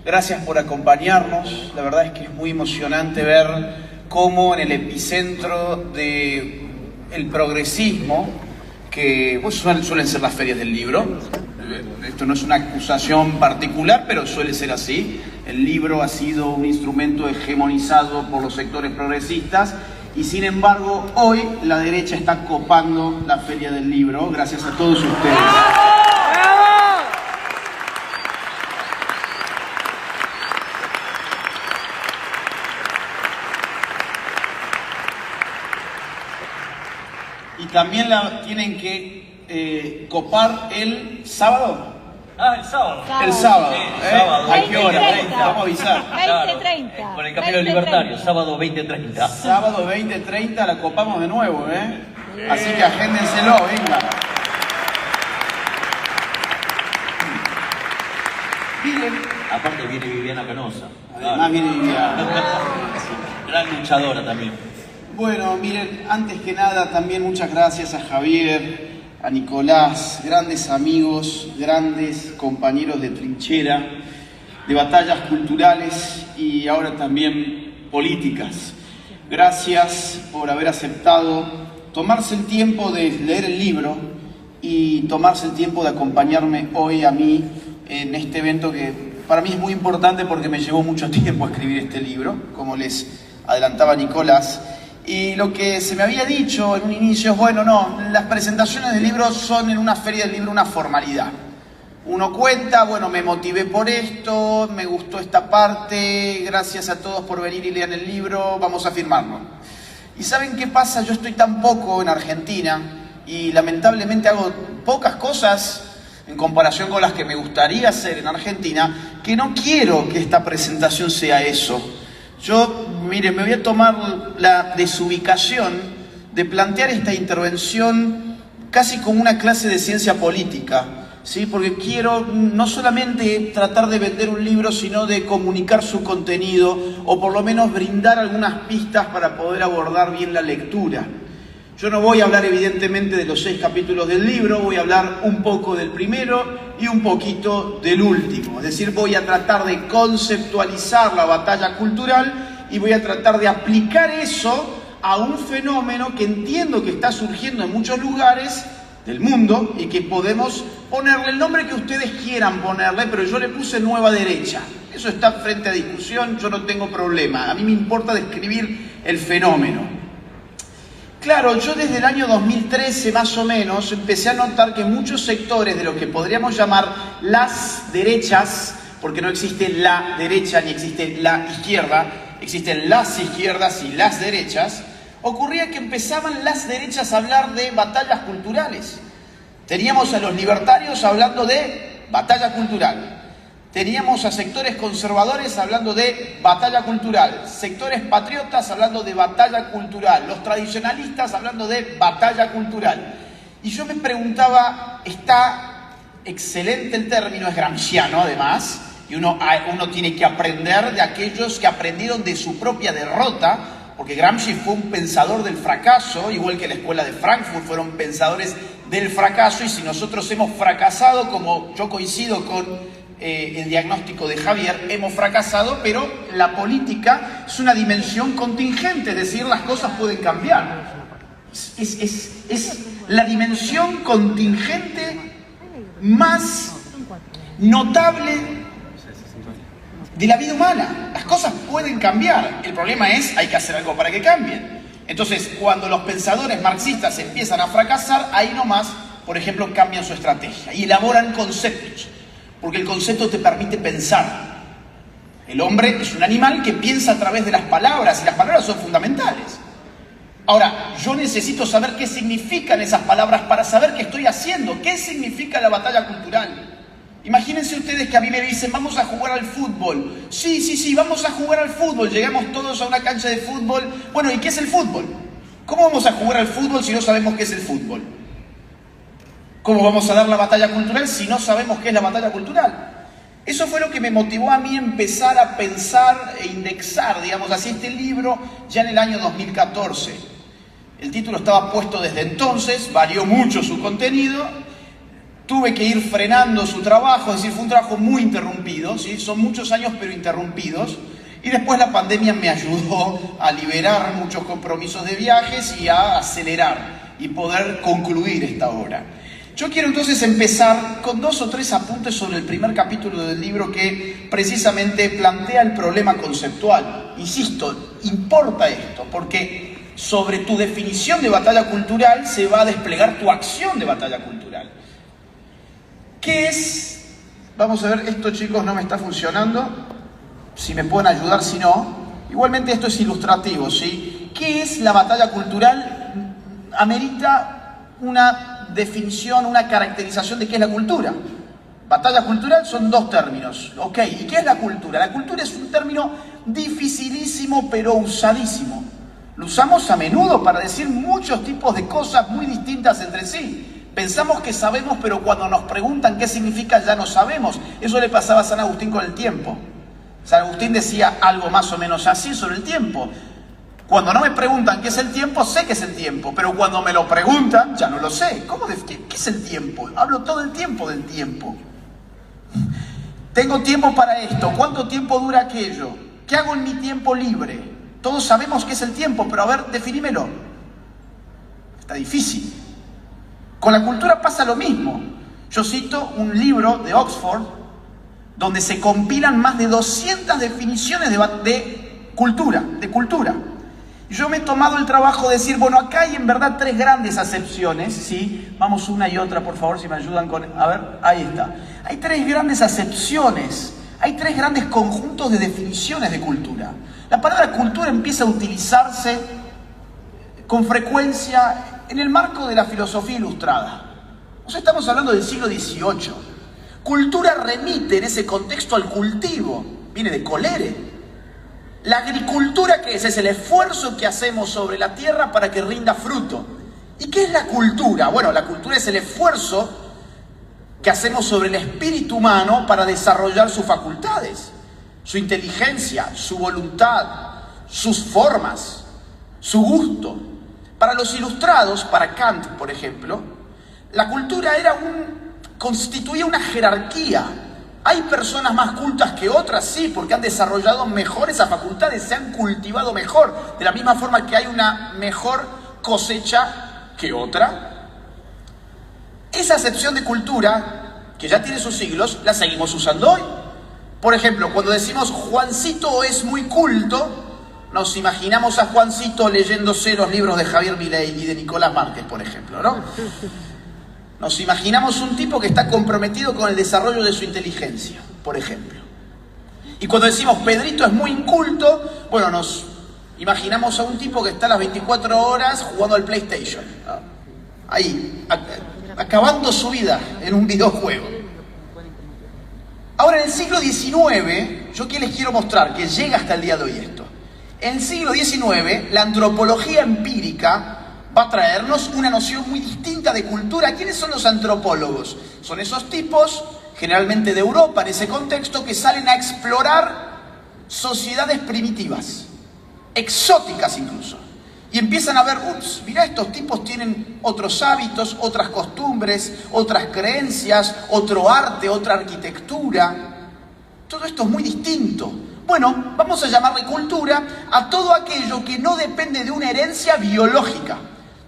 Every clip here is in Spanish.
Gracias por acompañarnos. La verdad es que es muy emocionante ver cómo en el epicentro del progresismo, que pues, suelen ser las ferias del libro, esto no es una acusación particular, pero suele ser así. El libro ha sido un instrumento hegemonizado por los sectores progresistas y sin embargo hoy la derecha está copando la feria del libro, gracias a todos ustedes. Y también la tienen que copar el sábado. Ah, el sábado. El sábado. Sí, sábado. ¿A qué hora? 20:30. Vamos a avisar. 20:30. Con el Camino Libertario, sábado 20:30. Sábado 20:30 la copamos de nuevo, Así que agéndenselo, venga. Miren, Aparte viene Viviana Canosa. además viene Viviana. Gran luchadora también. Bueno, miren, antes que nada también muchas gracias a Javier, a Nicolás, grandes amigos, grandes compañeros de trinchera, de batallas culturales y ahora también políticas. Gracias por haber aceptado tomarse el tiempo de leer el libro y tomarse el tiempo de acompañarme hoy a mí en este evento que para mí es muy importante porque me llevó mucho tiempo escribir este libro, como les adelantaba Nicolás. Y lo que se me había dicho en un inicio es, bueno, no, las presentaciones de libros son en una feria del libro una formalidad. Uno cuenta, bueno, me motivé por esto, me gustó esta parte, gracias a todos por venir y lean el libro, vamos a firmarlo. ¿Y saben qué pasa? Yo estoy tan poco en Argentina y lamentablemente hago pocas cosas en comparación con las que me gustaría hacer en Argentina, que no quiero que esta presentación sea eso. Yo, miren, me voy a tomar la desubicación de plantear esta intervención casi como una clase de ciencia política, ¿sí? Porque quiero no solamente tratar de vender un libro, sino de comunicar su contenido o por lo menos brindar algunas pistas para poder abordar bien la lectura. Yo no voy a hablar evidentemente de los 6 capítulos del libro, voy a hablar un poco del primero y un poquito del último. Es decir, voy a tratar de conceptualizar la batalla cultural y voy a tratar de aplicar eso a un fenómeno que entiendo que está surgiendo en muchos lugares del mundo y que podemos ponerle el nombre que ustedes quieran ponerle, pero yo le puse nueva derecha. Eso está frente a discusión, yo no tengo problema. A mí me importa describir el fenómeno. Claro, yo desde el año 2013 más o menos empecé a notar que muchos sectores de lo que podríamos llamar las derechas, porque no existe la derecha ni existe la izquierda, existen las izquierdas y las derechas, ocurría que empezaban las derechas a hablar de batallas culturales. Teníamos a los libertarios hablando de batalla cultural. Teníamos a sectores conservadores hablando de batalla cultural, sectores patriotas hablando de batalla cultural, los tradicionalistas hablando de batalla cultural. Y yo me preguntaba, está excelente el término, es gramsciano además, y uno tiene que aprender de aquellos que aprendieron de su propia derrota, porque Gramsci fue un pensador del fracaso, igual que la escuela de Frankfurt fueron pensadores del fracaso, y si nosotros hemos fracasado, como yo coincido con el diagnóstico de Javier, hemos fracasado, pero la política es una dimensión contingente, es decir, las cosas pueden cambiar. Es la dimensión contingente más notable de la vida humana. Las cosas pueden cambiar, el problema es, hay que hacer algo para que cambien. Entonces, cuando los pensadores marxistas empiezan a fracasar, ahí nomás, por ejemplo, cambian su estrategia y elaboran conceptos. Porque el concepto te permite pensar. El hombre es un animal que piensa a través de las palabras y las palabras son fundamentales. Ahora, yo necesito saber qué significan esas palabras para saber qué estoy haciendo. ¿Qué significa la batalla cultural? Imagínense ustedes que a mí me dicen, vamos a jugar al fútbol. Sí, vamos a jugar al fútbol. Llegamos todos a una cancha de fútbol. Bueno, ¿y qué es el fútbol? ¿Cómo vamos a jugar al fútbol si no sabemos qué es el fútbol? ¿Cómo vamos a dar la batalla cultural si no sabemos qué es la batalla cultural? Eso fue lo que me motivó a mí a empezar a pensar e indexar, digamos así, este libro ya en el año 2014. El título estaba puesto desde entonces, varió mucho su contenido, tuve que ir frenando su trabajo, es decir, fue un trabajo muy interrumpido, ¿sí? Son muchos años pero interrumpidos. Y después la pandemia me ayudó a liberar muchos compromisos de viajes y a acelerar y poder concluir esta obra. Yo quiero entonces empezar con 2 o 3 apuntes sobre el primer capítulo del libro que precisamente plantea el problema conceptual. Insisto, importa esto, porque sobre tu definición de batalla cultural se va a desplegar tu acción de batalla cultural. ¿Qué es? Vamos a ver, esto chicos no me está funcionando. Si me pueden ayudar, si no. Igualmente esto es ilustrativo, ¿sí? ¿Qué es la batalla cultural? Amerita una definición, una caracterización de qué es la cultura. Batalla cultural son 2 términos, ¿ok? ¿Y qué es la cultura? La cultura es un término dificilísimo pero usadísimo. Lo usamos a menudo para decir muchos tipos de cosas muy distintas entre sí. Pensamos que sabemos, pero cuando nos preguntan qué significa ya no sabemos. Eso le pasaba a San Agustín con el tiempo. San Agustín decía algo más o menos así sobre el tiempo. Cuando no me preguntan qué es el tiempo, sé que es el tiempo, pero cuando me lo preguntan, ya no lo sé. ¿Qué es el tiempo? Hablo todo el tiempo del tiempo. Tengo tiempo para esto. ¿Cuánto tiempo dura aquello? ¿Qué hago en mi tiempo libre? Todos sabemos qué es el tiempo, pero a ver, definímelo. Está difícil. Con la cultura pasa lo mismo. Yo cito un libro de Oxford donde se compilan más de 200 definiciones de cultura. Yo me he tomado el trabajo de decir, bueno, acá hay en verdad 3 grandes acepciones, ¿sí? Vamos una y otra, por favor, si me ayudan con... A ver, ahí está. Hay 3 grandes acepciones, hay 3 grandes conjuntos de definiciones de cultura. La palabra cultura empieza a utilizarse con frecuencia en el marco de la filosofía ilustrada. Estamos hablando del siglo XVIII. Cultura remite en ese contexto al cultivo, viene de colere. La agricultura, ¿qué es? Es el esfuerzo que hacemos sobre la tierra para que rinda fruto. ¿Y qué es la cultura? Bueno, la cultura es el esfuerzo que hacemos sobre el espíritu humano para desarrollar sus facultades, su inteligencia, su voluntad, sus formas, su gusto. Para los ilustrados, para Kant, por ejemplo, la cultura constituía una jerarquía. Hay personas más cultas que otras, sí, porque han desarrollado mejor esas facultades, se han cultivado mejor, de la misma forma que hay una mejor cosecha que otra. Esa acepción de cultura, que ya tiene sus siglos, la seguimos usando hoy. Por ejemplo, cuando decimos Juancito es muy culto, nos imaginamos a Juancito leyéndose los libros de Javier Milei y de Nicolás Márquez, por ejemplo, ¿no? Nos imaginamos un tipo que está comprometido con el desarrollo de su inteligencia, por ejemplo. Y cuando decimos Pedrito es muy inculto, bueno, nos imaginamos a un tipo que está a las 24 horas jugando al PlayStation, ¿no? Ahí, acabando su vida en un videojuego. Ahora, en el siglo XIX, ¿yo qué les quiero mostrar? Que llega hasta el día de hoy esto. En el siglo XIX, la antropología empírica va a traernos una noción muy distinta de cultura. ¿Quiénes son los antropólogos? Son esos tipos, generalmente de Europa en ese contexto, que salen a explorar sociedades primitivas, exóticas incluso. Y empiezan a ver, mirá, estos tipos tienen otros hábitos, otras costumbres, otras creencias, otro arte, otra arquitectura. Todo esto es muy distinto. Bueno, vamos a llamarle cultura a todo aquello que no depende de una herencia biológica.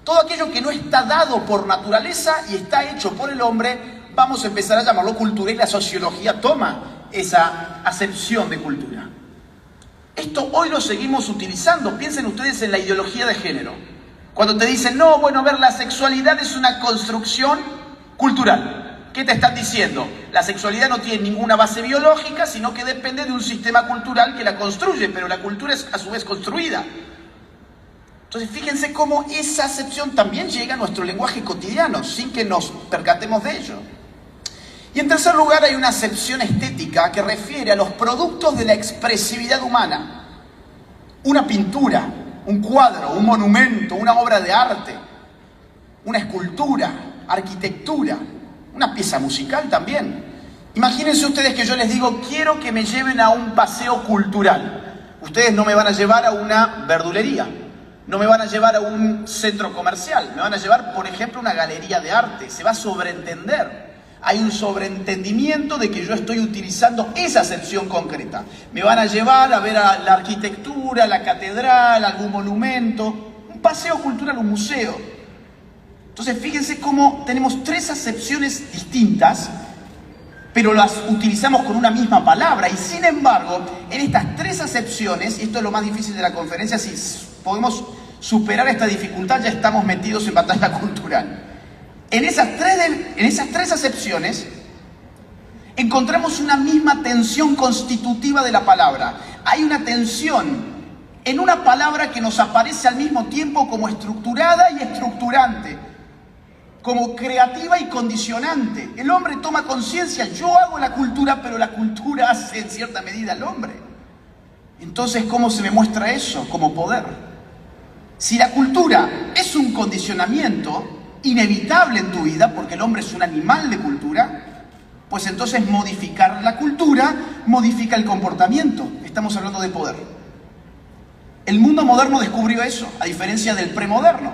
Todo aquello que no está dado por naturaleza y está hecho por el hombre, vamos a empezar a llamarlo cultura, y la sociología toma esa acepción de cultura. Esto hoy lo seguimos utilizando. Piensen ustedes en la ideología de género. Cuando te dicen, no, bueno, a ver, la sexualidad es una construcción cultural. ¿Qué te están diciendo? La sexualidad no tiene ninguna base biológica, sino que depende de un sistema cultural que la construye, pero la cultura es a su vez construida. Entonces, fíjense cómo esa acepción también llega a nuestro lenguaje cotidiano, sin que nos percatemos de ello. Y en tercer lugar, hay una acepción estética que refiere a los productos de la expresividad humana. Una pintura, un cuadro, un monumento, una obra de arte, una escultura, arquitectura, una pieza musical también. Imagínense ustedes que yo les digo, quiero que me lleven a un paseo cultural. Ustedes no me van a llevar a una verdulería. No me van a llevar a un centro comercial, me van a llevar, por ejemplo, a una galería de arte. Se va a sobreentender. Hay un sobreentendimiento de que yo estoy utilizando esa acepción concreta. Me van a llevar a ver a la arquitectura, la catedral, algún monumento, un paseo cultural, un museo. Entonces fíjense cómo tenemos tres acepciones distintas, pero las utilizamos con una misma palabra. Y sin embargo, en estas tres acepciones, y esto es lo más difícil de la conferencia, si podemos superar esta dificultad, ya estamos metidos en batalla cultural. En esas tres acepciones encontramos una misma tensión constitutiva de la palabra. Hay una tensión en una palabra que nos aparece al mismo tiempo como estructurada y estructurante, como creativa y condicionante. El hombre toma conciencia, yo hago la cultura, pero la cultura hace en cierta medida al hombre. Entonces, ¿cómo se me muestra eso? Como poder. Si la cultura es un condicionamiento inevitable en tu vida, porque el hombre es un animal de cultura, pues entonces modificar la cultura modifica el comportamiento. Estamos hablando de poder. El mundo moderno descubrió eso, a diferencia del premoderno,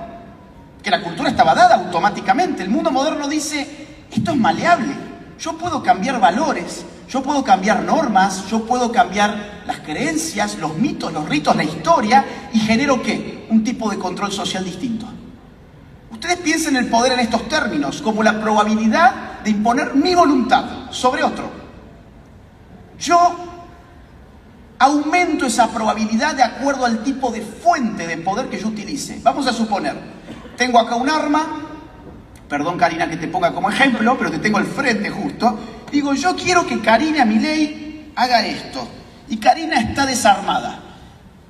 que la cultura estaba dada automáticamente. El mundo moderno dice, esto es maleable, yo puedo cambiar valores, yo puedo cambiar normas, yo puedo cambiar las creencias, los mitos, los ritos, la historia, y genero ¿qué? Un tipo de control social distinto. Ustedes piensen el poder en estos términos, como la probabilidad de imponer mi voluntad sobre otro. Yo aumento esa probabilidad de acuerdo al tipo de fuente de poder que yo utilice. Vamos a suponer, tengo acá un arma, perdón Karina que te ponga como ejemplo, pero te tengo al frente justo. Digo, yo quiero que Karina Milei haga esto, y Karina está desarmada.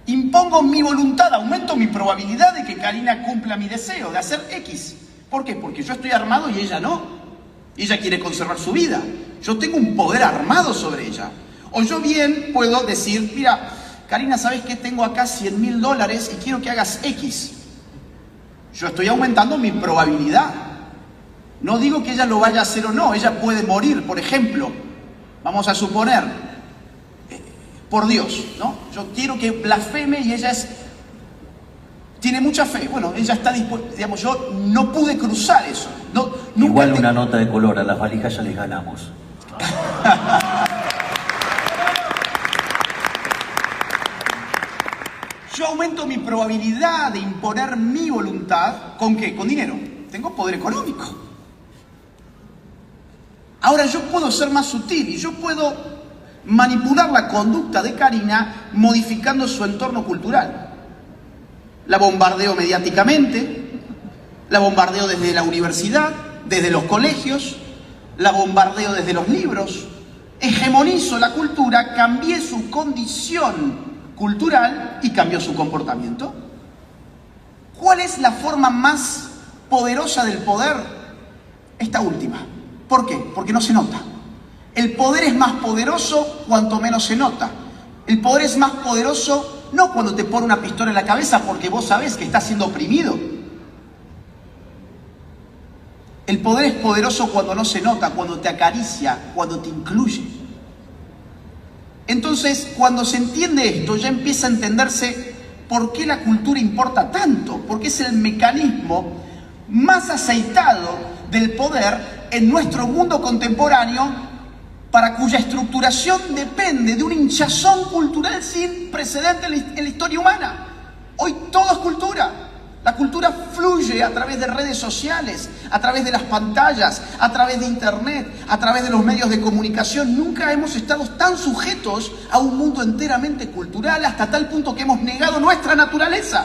Impongo mi voluntad, aumento mi probabilidad de que Karina cumpla mi deseo de hacer X. ¿Por qué? Porque yo estoy armado y ella no. Ella quiere conservar su vida. Yo tengo un poder armado sobre ella. O yo bien puedo decir, mira, Karina, ¿sabes qué? Tengo acá $100.000 y quiero que hagas X. Yo estoy aumentando mi probabilidad. No digo que ella lo vaya a hacer o no, ella puede morir, por ejemplo. Vamos a suponer, por Dios, ¿no? Yo quiero que blasfeme y ella tiene mucha fe. Bueno, ella está dispuesta, digamos, yo no pude cruzar eso. No, igual una nota de color, a las valijas ya les ganamos. Yo aumento mi probabilidad de imponer mi voluntad, ¿con qué? Con dinero. Tengo poder económico. Ahora yo puedo ser más sutil y yo puedo manipular la conducta de Karina modificando su entorno cultural. La bombardeo mediáticamente, la bombardeo desde la universidad, desde los colegios, la bombardeo desde los libros, hegemonizo la cultura, cambié su condición cultural y cambió su comportamiento. ¿Cuál es la forma más poderosa del poder? Esta última. ¿Por qué? Porque no se nota. El poder es más poderoso cuanto menos se nota. El poder es más poderoso no cuando te pone una pistola en la cabeza porque vos sabés que estás siendo oprimido. El poder es poderoso cuando no se nota, cuando te acaricia, cuando te incluye. Entonces, cuando se entiende esto, ya empieza a entenderse por qué la cultura importa tanto, porque es el mecanismo más aceitado del poder en nuestro mundo contemporáneo, para cuya estructuración depende de un hinchazón cultural sin precedente en la historia humana. Hoy todo es cultura. La cultura fluye a través de redes sociales, a través de las pantallas, a través de internet, a través de los medios de comunicación. Nunca hemos estado tan sujetos a un mundo enteramente cultural, hasta tal punto que hemos negado nuestra naturaleza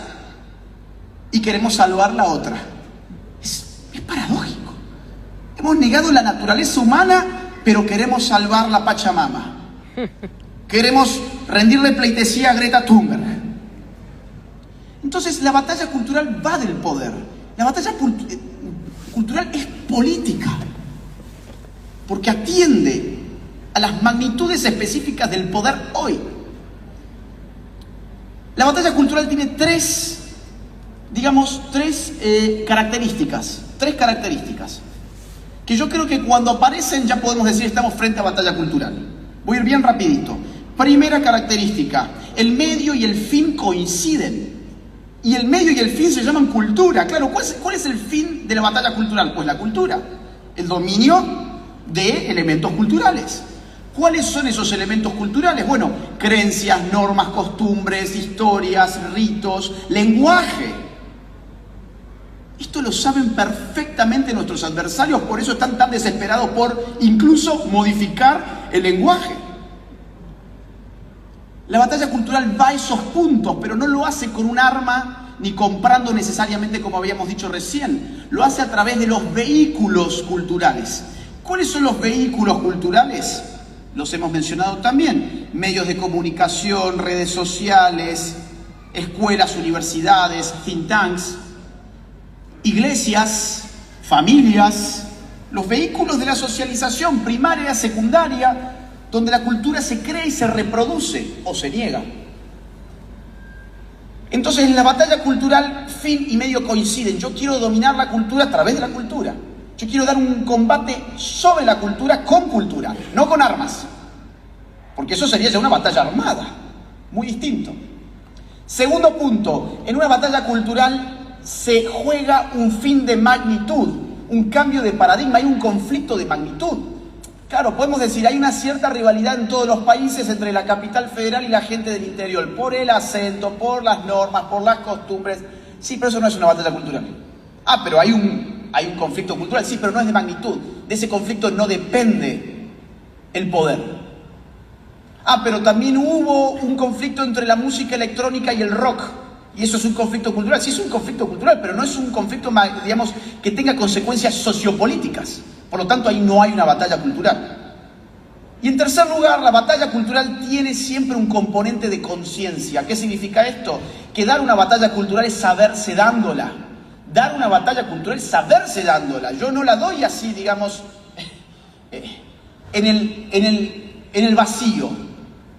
y queremos salvar la otra. Es paradójico. Hemos negado la naturaleza humana, pero queremos salvar la Pachamama. Queremos rendirle pleitesía a Greta Thunberg. Entonces la batalla cultural va del poder. La batalla cultural es política, porque atiende a las magnitudes específicas del poder hoy. La batalla cultural tiene tres características. Tres características que yo creo que cuando aparecen ya podemos decir estamos frente a batalla cultural. Voy a ir bien rapidito. Primera característica, el medio y el fin coinciden. Y el medio y el fin se llaman cultura. Claro, ¿cuál es el fin de la batalla cultural? Pues la cultura. El dominio de elementos culturales. ¿Cuáles son esos elementos culturales? Bueno, creencias, normas, costumbres, historias, ritos, lenguaje. Esto lo saben perfectamente nuestros adversarios, por eso están tan desesperados por incluso modificar el lenguaje. La batalla cultural va a esos puntos, pero no lo hace con un arma ni comprando necesariamente, como habíamos dicho recién. Lo hace a través de los vehículos culturales. ¿Cuáles son los vehículos culturales? Los hemos mencionado también. Medios de comunicación, redes sociales, escuelas, universidades, think tanks, iglesias, familias, los vehículos de la socialización primaria, secundaria, donde la cultura se crea y se reproduce o se niega. Entonces, en la batalla cultural, fin y medio coinciden. Yo quiero dominar la cultura a través de la cultura. Yo quiero dar un combate sobre la cultura con cultura, no con armas. Porque eso sería ya una batalla armada, muy distinto. Segundo punto, en una batalla cultural se juega un fin de magnitud, un cambio de paradigma, hay un conflicto de magnitud. Claro, podemos decir, hay una cierta rivalidad en todos los países entre la capital federal y la gente del interior, por el acento, por las normas, por las costumbres. Sí, pero eso no es una batalla cultural. Ah, pero hay un conflicto cultural, sí, pero no es de magnitud. De ese conflicto no depende el poder. Ah, pero también hubo un conflicto entre la música electrónica y el rock. Y eso es un conflicto cultural. Sí, es un conflicto cultural, pero no es un conflicto, digamos, que tenga consecuencias sociopolíticas. Por lo tanto, ahí no hay una batalla cultural. Y en tercer lugar, la batalla cultural tiene siempre un componente de conciencia. ¿Qué significa esto? Que dar una batalla cultural es saberse dándola. Dar una batalla cultural es saberse dándola. Yo no la doy así, digamos, en el vacío.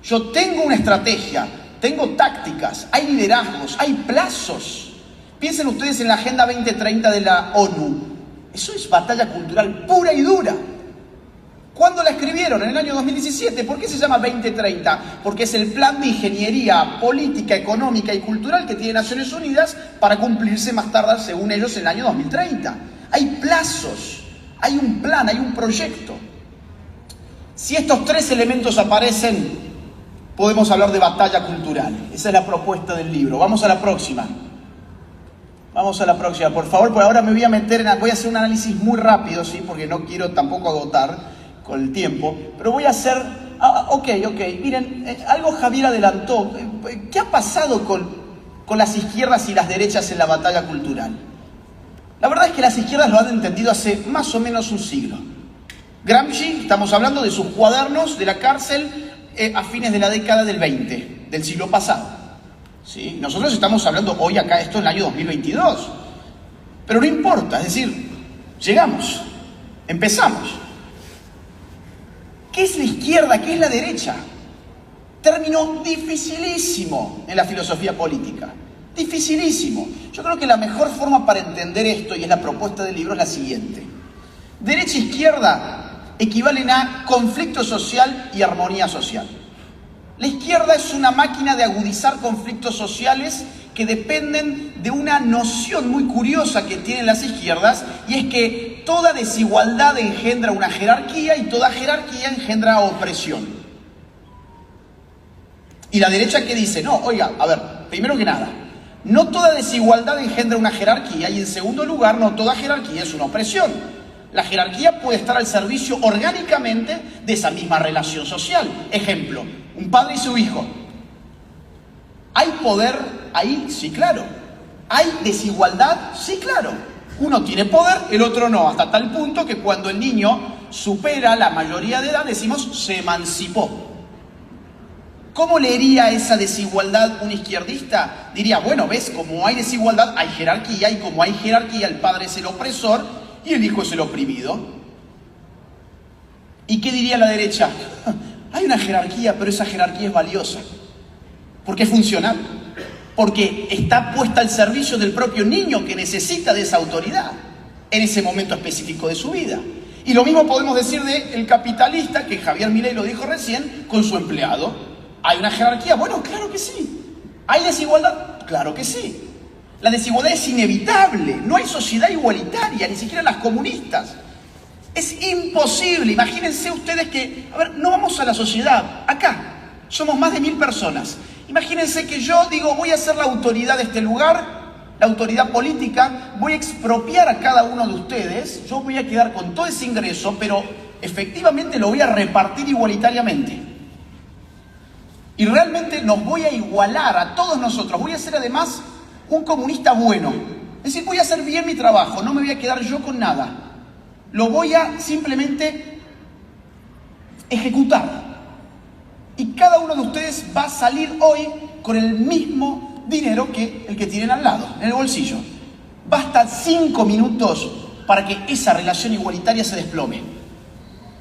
Yo tengo una estrategia, tengo tácticas, hay liderazgos, hay plazos. Piensen ustedes en la Agenda 2030 de la ONU. Eso es batalla cultural pura y dura. ¿Cuándo la escribieron? En el año 2017. ¿Por qué se llama 2030? Porque es el plan de ingeniería política, económica y cultural que tiene Naciones Unidas para cumplirse más tarde, según ellos, en el año 2030. Hay plazos, hay un plan, hay un proyecto. Si estos tres elementos aparecen, podemos hablar de batalla cultural. Esa es la propuesta del libro. Vamos a la próxima. Vamos a la próxima, por favor, porque ahora me voy a meter voy a hacer un análisis muy rápido, ¿sí? Porque no quiero tampoco agotar con el tiempo, pero voy a hacer... Ok, miren, algo Javier adelantó. ¿Qué ha pasado con las izquierdas y las derechas en la batalla cultural? La verdad es que las izquierdas lo han entendido hace más o menos un siglo. Gramsci, estamos hablando de sus cuadernos de la cárcel a fines de la década del 20, del siglo pasado. ¿Sí? Nosotros estamos hablando hoy acá, esto en el año 2022. Pero no importa, es decir, llegamos, empezamos. ¿Qué es la izquierda? ¿Qué es la derecha? Término dificilísimo en la filosofía política. Dificilísimo. Yo creo que la mejor forma para entender esto, y es la propuesta del libro, es la siguiente. Derecha e izquierda equivalen a conflicto social y armonía social. La izquierda es una máquina de agudizar conflictos sociales que dependen de una noción muy curiosa que tienen las izquierdas, y es que toda desigualdad engendra una jerarquía y toda jerarquía engendra opresión. Y la derecha que dice, no, oiga, a ver, primero que nada, no toda desigualdad engendra una jerarquía, y en segundo lugar, no toda jerarquía es una opresión. La jerarquía puede estar al servicio orgánicamente de esa misma relación social. Ejemplo, un padre y su hijo. ¿Hay poder ahí? Sí, claro. ¿Hay desigualdad? Sí, claro. Uno tiene poder, el otro no, hasta tal punto que cuando el niño supera la mayoría de edad decimos se emancipó. ¿Cómo leería esa desigualdad un izquierdista? Diría, bueno, ves, como hay desigualdad, hay jerarquía, y como hay jerarquía, el padre es el opresor y el hijo es el oprimido. ¿Y qué diría la derecha? Hay una jerarquía, pero esa jerarquía es valiosa. Porque es funcional. Porque está puesta al servicio del propio niño que necesita de esa autoridad en ese momento específico de su vida. Y lo mismo podemos decir del capitalista, que Javier Milei lo dijo recién, con su empleado. ¿Hay una jerarquía? Bueno, claro que sí. ¿Hay desigualdad? Claro que sí. La desigualdad es inevitable. No hay sociedad igualitaria, ni siquiera las comunistas. Es imposible. Imagínense ustedes que, a ver, no vamos a la sociedad, acá, somos más de 1000 personas. Imagínense que yo digo, voy a ser la autoridad de este lugar, la autoridad política, voy a expropiar a cada uno de ustedes, yo voy a quedar con todo ese ingreso, pero efectivamente lo voy a repartir igualitariamente. Y realmente nos voy a igualar a todos nosotros. Voy a ser además un comunista bueno. Es decir, voy a hacer bien mi trabajo, no me voy a quedar yo con nada. Lo voy a simplemente ejecutar. Y cada uno de ustedes va a salir hoy con el mismo dinero que el que tienen al lado, en el bolsillo. Basta 5 minutos para que esa relación igualitaria se desplome.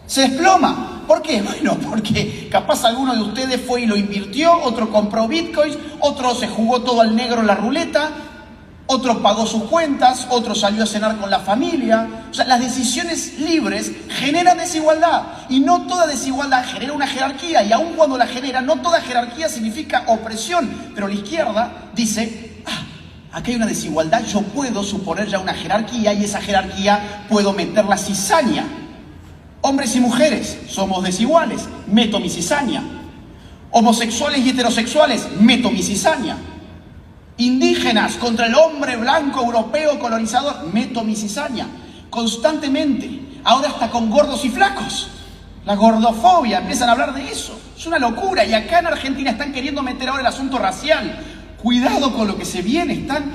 Se desploma. ¿Por qué? Bueno, porque capaz alguno de ustedes fue y lo invirtió, otro compró bitcoins, otro se jugó todo al negro en la ruleta, otro pagó sus cuentas, otro salió a cenar con la familia. O sea, las decisiones libres generan desigualdad. Y no toda desigualdad genera una jerarquía. Y aun cuando la genera, no toda jerarquía significa opresión. Pero la izquierda dice, aquí hay una desigualdad, yo puedo suponer ya una jerarquía y esa jerarquía puedo meter la cizaña. Hombres y mujeres somos desiguales, meto mi cizaña. Homosexuales y heterosexuales, meto mi cizaña. Indígenas contra el hombre blanco europeo colonizador, meto mi cizaña. Constantemente, ahora hasta con gordos y flacos. La gordofobia, empiezan a hablar de eso. Es una locura. Y acá en Argentina están queriendo meter ahora el asunto racial. Cuidado con lo que se viene, están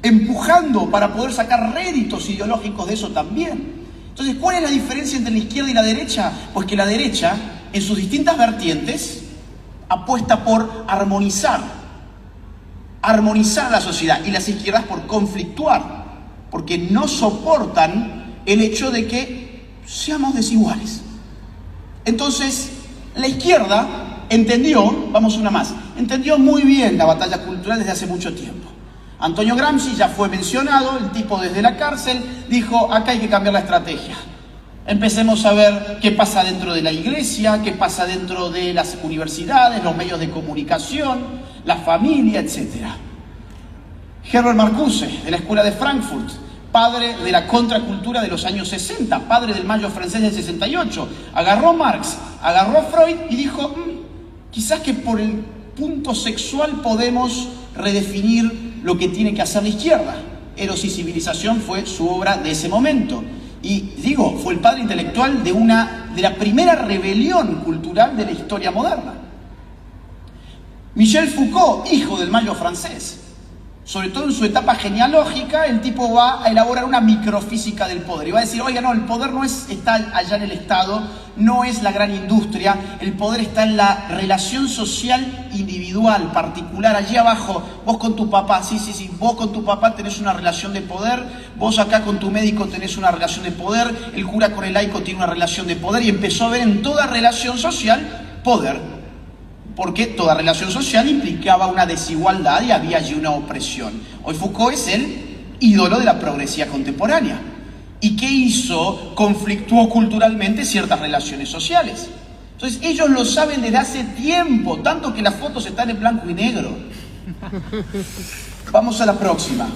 empujando para poder sacar réditos ideológicos de eso también. Entonces, ¿cuál es la diferencia entre la izquierda y la derecha? Pues que la derecha, en sus distintas vertientes, apuesta por armonizar la sociedad, y las izquierdas por conflictuar, porque no soportan el hecho de que seamos desiguales. Entonces, la izquierda entendió, vamos una más, entendió muy bien la batalla cultural desde hace mucho tiempo. Antonio Gramsci ya fue mencionado, el tipo desde la cárcel dijo, acá hay que cambiar la estrategia. Empecemos a ver qué pasa dentro de la iglesia, qué pasa dentro de las universidades, los medios de comunicación, la familia, etc. Herbert Marcuse, de la Escuela de Frankfurt, padre de la contracultura de los años 60, padre del Mayo francés del 68, agarró Marx, agarró Freud y dijo, quizás que por el punto sexual podemos redefinir lo que tiene que hacer la izquierda. Eros y civilización fue su obra de ese momento. Y digo, fue el padre intelectual de la primera rebelión cultural de la historia moderna. Michel Foucault, hijo del Mayo francés, sobre todo en su etapa genealógica, el tipo va a elaborar una microfísica del poder y va a decir, oiga, no, el poder no está allá en el Estado, no es la gran industria, el poder está en la relación social individual, particular, allí abajo, vos con tu papá, sí, vos con tu papá tenés una relación de poder, vos acá con tu médico tenés una relación de poder, el cura con el laico tiene una relación de poder, y empezó a ver en toda relación social poder. Porque toda relación social implicaba una desigualdad y había allí una opresión. Hoy Foucault es el ídolo de la progresía contemporánea. ¿Y qué hizo? Conflictuó culturalmente ciertas relaciones sociales. Entonces ellos lo saben desde hace tiempo, tanto que las fotos están en blanco y negro. Vamos a la próxima.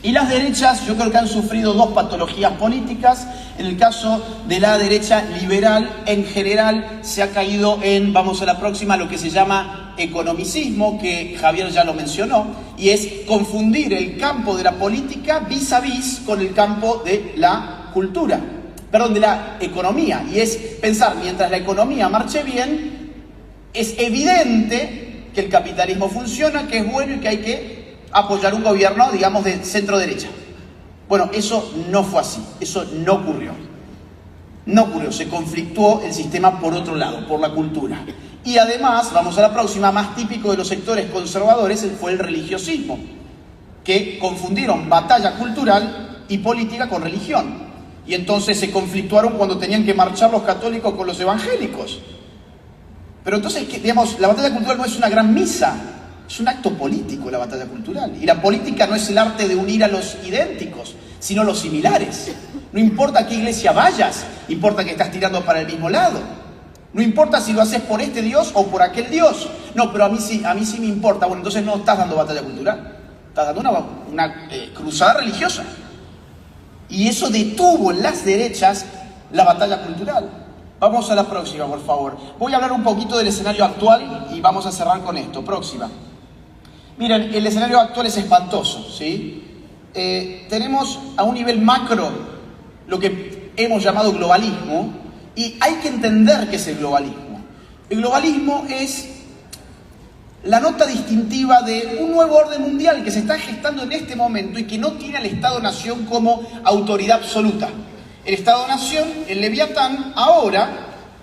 Y las derechas, yo creo que han sufrido dos patologías políticas. En el caso de la derecha liberal, en general, se ha caído en, vamos a la próxima, lo que se llama economicismo, que Javier ya lo mencionó, y es confundir el campo de la política vis a vis con el campo de la cultura, perdón, de la economía. Y es pensar, mientras la economía marche bien, es evidente que el capitalismo funciona, que es bueno y que hay que apoyar un gobierno, digamos, de centro-derecha. Bueno, eso no fue así, eso no ocurrió. No ocurrió, se conflictuó el sistema por otro lado, por la cultura. Y además, vamos a la próxima, más típico de los sectores conservadores fue el religiosismo, que confundieron batalla cultural y política con religión. Y entonces se conflictuaron cuando tenían que marchar los católicos con los evangélicos. Pero entonces, digamos, la batalla cultural no es una gran misa, es un acto político la batalla cultural. Y la política no es el arte de unir a los idénticos, sino los similares. No importa a qué iglesia vayas, importa que estás tirando para el mismo lado. No importa si lo haces por este Dios o por aquel Dios. No, pero a mí sí me importa. Bueno, entonces no estás dando batalla cultural, estás dando una cruzada religiosa. Y eso detuvo en las derechas la batalla cultural. Vamos a la próxima, por favor. Voy a hablar un poquito del escenario actual y vamos a cerrar con esto. Próxima. Miren, el escenario actual es espantoso, ¿sí? Tenemos a un nivel macro lo que hemos llamado globalismo, y hay que entender qué es el globalismo. El globalismo es la nota distintiva de un nuevo orden mundial que se está gestando en este momento y que no tiene al Estado-Nación como autoridad absoluta. El Estado-Nación, el Leviatán, ahora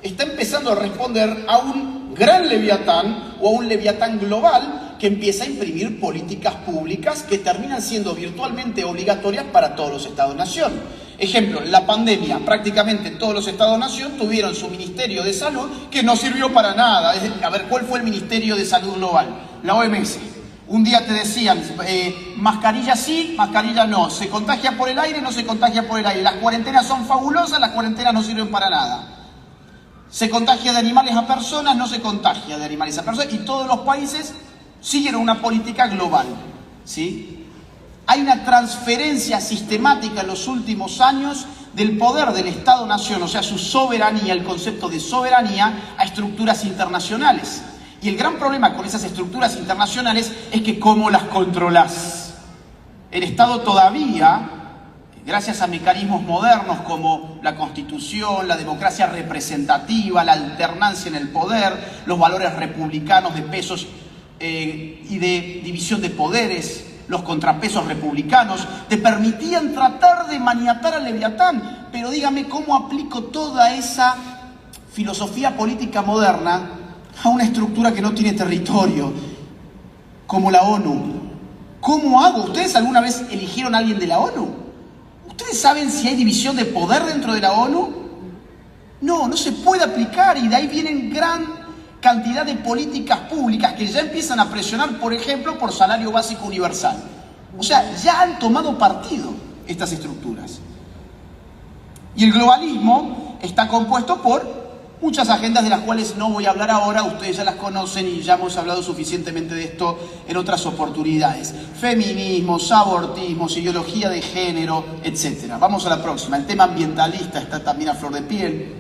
está empezando a responder a un gran Leviatán o a un Leviatán global que empieza a imprimir políticas públicas que terminan siendo virtualmente obligatorias para todos los Estados-Nación. Ejemplo, la pandemia, prácticamente todos los Estados-Nación tuvieron su Ministerio de Salud que no sirvió para nada. A ver, ¿cuál fue el Ministerio de Salud global? La OMS. Un día te decían, mascarilla sí, mascarilla no. Se contagia por el aire, no se contagia por el aire. Las cuarentenas son fabulosas, las cuarentenas no sirven para nada. Se contagia de animales a personas, no se contagia de animales a personas. Y todos los países siguieron una política global, ¿sí? Hay una transferencia sistemática en los últimos años del poder del Estado-Nación, o sea, su soberanía, el concepto de soberanía, a estructuras internacionales. Y el gran problema con esas estructuras internacionales es que ¿cómo las controlás? El Estado todavía, gracias a mecanismos modernos como la Constitución, la democracia representativa, la alternancia en el poder, los valores republicanos de pesos y de división de poderes, los contrapesos republicanos, te permitían tratar de maniatar al Leviatán. Pero dígame cómo aplico toda esa filosofía política moderna a una estructura que no tiene territorio, como la ONU. ¿Cómo hago? ¿Ustedes alguna vez eligieron a alguien de la ONU? ¿Ustedes saben si hay división de poder dentro de la ONU? No, no se puede aplicar, y de ahí vienen gran cantidad de políticas públicas que ya empiezan a presionar, por ejemplo, por salario básico universal. O sea, ya han tomado partido estas estructuras. Y el globalismo está compuesto por muchas agendas de las cuales no voy a hablar ahora, ustedes ya las conocen y ya hemos hablado suficientemente de esto en otras oportunidades. Feminismos, abortismos, ideología de género, etc. Vamos a la próxima. El tema ambientalista está también a flor de piel.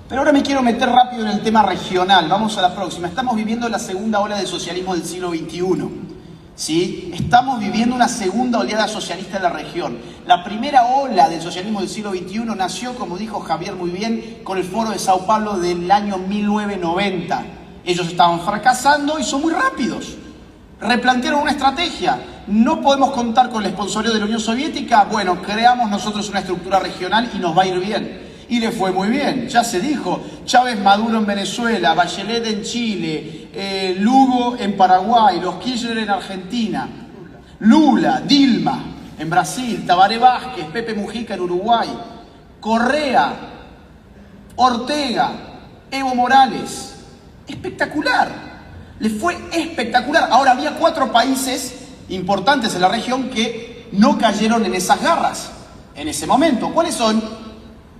Pero ahora me quiero meter rápido en el tema regional. Vamos a la próxima. Estamos viviendo la segunda ola del socialismo del siglo XXI. ¿Sí? Estamos viviendo una segunda oleada socialista en la región. La primera ola del socialismo del siglo XXI nació, como dijo Javier muy bien, con el Foro de Sao Paulo del año 1990. Ellos estaban fracasando y son muy rápidos. Replantearon una estrategia. No podemos contar con el sponsorio de la Unión Soviética. Bueno, creamos nosotros una estructura regional y nos va a ir bien. Y le fue muy bien, ya se dijo. Chávez Maduro en Venezuela, Bachelet en Chile, Lugo en Paraguay, los Kirchner en Argentina, Lula, Dilma en Brasil, Tabaré Vázquez, Pepe Mujica en Uruguay, Correa, Ortega, Evo Morales. Espectacular, le fue espectacular. Ahora, había 4 países importantes en la región que no cayeron en esas garras en ese momento. ¿Cuáles son?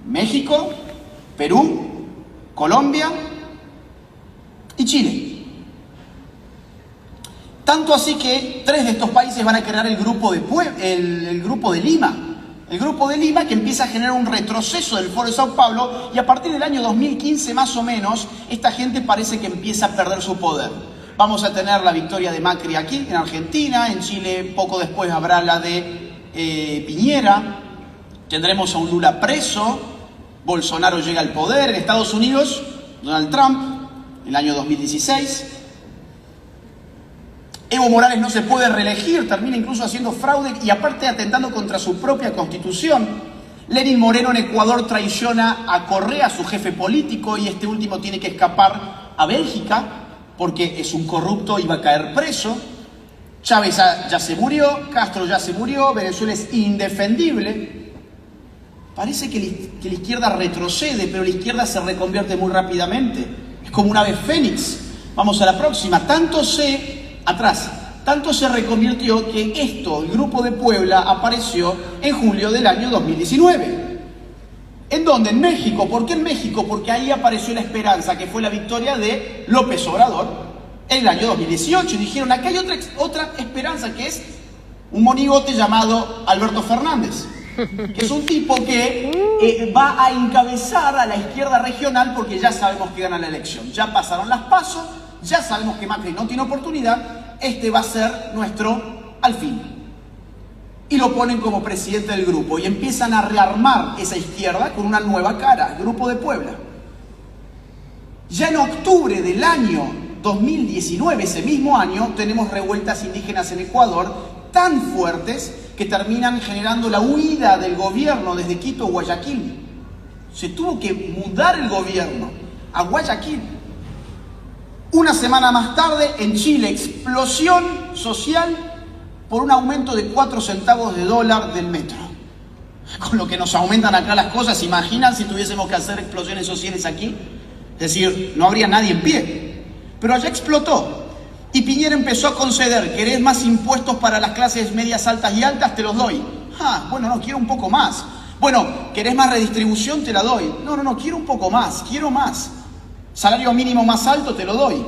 México, Perú, Colombia y Chile. Tanto así que 3 de estos países van a crear el grupo de Lima. El grupo de Lima, que empieza a generar un retroceso del Foro de Sao Paulo, y a partir del año 2015 más o menos, esta gente parece que empieza a perder su poder. Vamos a tener la victoria de Macri aquí en Argentina, en Chile poco después habrá la de Piñera, tendremos a un Lula preso, Bolsonaro llega al poder, en Estados Unidos, Donald Trump, en el año 2016. Evo Morales no se puede reelegir, termina incluso haciendo fraude y aparte atentando contra su propia constitución. Lenín Moreno en Ecuador traiciona a Correa, su jefe político, y este último tiene que escapar a Bélgica porque es un corrupto y va a caer preso. Chávez ya se murió, Castro ya se murió, Venezuela es indefendible. Parece que la izquierda retrocede, pero la izquierda se reconvierte muy rápidamente. Es como un ave fénix. Vamos a la próxima. Tanto se reconvirtió que el Grupo de Puebla apareció en julio del año 2019. ¿En dónde? En México. ¿Por qué en México? Porque ahí apareció la esperanza, que fue la victoria de López Obrador en el año 2018. Y dijeron, acá hay otra esperanza, que es un monigote llamado Alberto Fernández, que es un tipo que va a encabezar a la izquierda regional porque ya sabemos que gana la elección. Ya pasaron las PASO, ya sabemos que Macri no tiene oportunidad, este va a ser nuestro Alfil. Y lo ponen como presidente del grupo y empiezan a rearmar esa izquierda con una nueva cara, el Grupo de Puebla. Ya en octubre del año 2019, ese mismo año, tenemos revueltas indígenas en Ecuador tan fuertes que terminan generando la huida del gobierno desde Quito a Guayaquil. Se tuvo que mudar el gobierno a Guayaquil. Una semana más tarde, en Chile, explosión social por un aumento de 4 centavos de dólar del metro. Con lo que nos aumentan acá las cosas, ¿se imaginan si tuviésemos que hacer explosiones sociales aquí? Es decir, no habría nadie en pie. Pero allá explotó. Y Piñera empezó a conceder: ¿querés más impuestos para las clases medias, altas y altas? Te los doy. Bueno, no, quiero un poco más. Bueno, ¿querés más redistribución? Te la doy. No, quiero un poco más, quiero más. Salario mínimo más alto, te lo doy.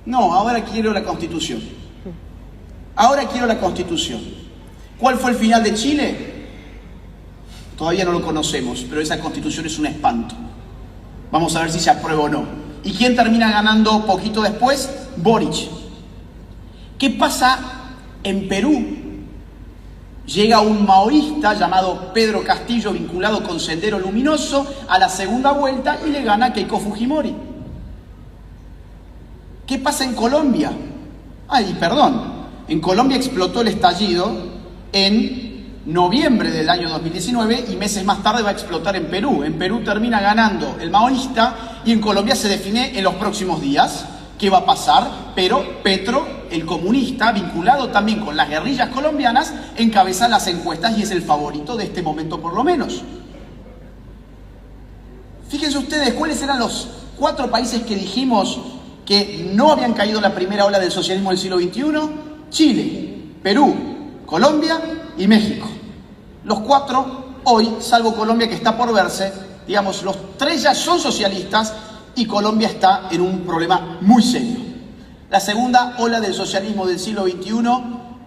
No, ahora quiero la Constitución. Ahora quiero la Constitución. ¿Cuál fue el final de Chile? Todavía no lo conocemos, pero esa Constitución es un espanto. Vamos a ver si se aprueba o no. ¿Y quién termina ganando poquito después? Boric. ¿Qué pasa en Perú? Llega un maoísta llamado Pedro Castillo, vinculado con Sendero Luminoso, a la segunda vuelta y le gana a Keiko Fujimori. ¿Qué pasa en Colombia? En Colombia explotó el estallido en noviembre del año 2019 y meses más tarde va a explotar en Perú. En Perú termina ganando el maoísta y en Colombia se define en los próximos días qué va a pasar, pero Petro, el comunista, vinculado también con las guerrillas colombianas, encabeza las encuestas y es el favorito de este momento por lo menos. Fíjense ustedes cuáles eran los 4 países que dijimos que no habían caído en la primera ola del socialismo del siglo XXI: Chile, Perú, Colombia y México. Los 4 hoy, salvo Colombia que está por verse, digamos, los 3 ya son socialistas y Colombia está en un problema muy serio. La segunda ola del socialismo del siglo XXI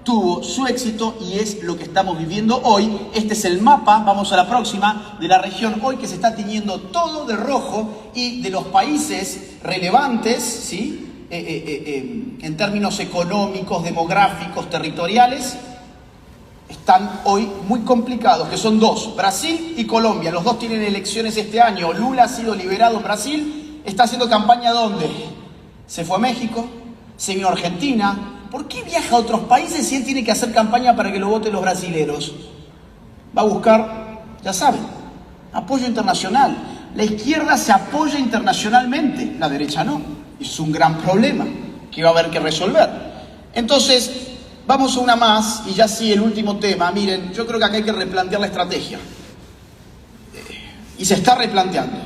tuvo su éxito y es lo que estamos viviendo hoy. Este es el mapa, vamos a la próxima, de la región hoy que se está tiñendo todo de rojo y de los países relevantes, ¿sí? En términos económicos, demográficos, territoriales, están hoy muy complicados, que son 2, Brasil y Colombia. Los 2 tienen elecciones este año. Lula ha sido liberado en Brasil, está haciendo campaña ¿dónde? Se fue a México, se vino a Argentina. ¿Por qué viaja a otros países si él tiene que hacer campaña para que lo voten los brasileros? Va a buscar, ya saben, apoyo internacional. La izquierda se apoya internacionalmente, la derecha no. Es un gran problema que va a haber que resolver. Entonces, vamos a una más, y ya sí, el último tema. Miren, yo creo que acá hay que replantear la estrategia. Y se está replanteando.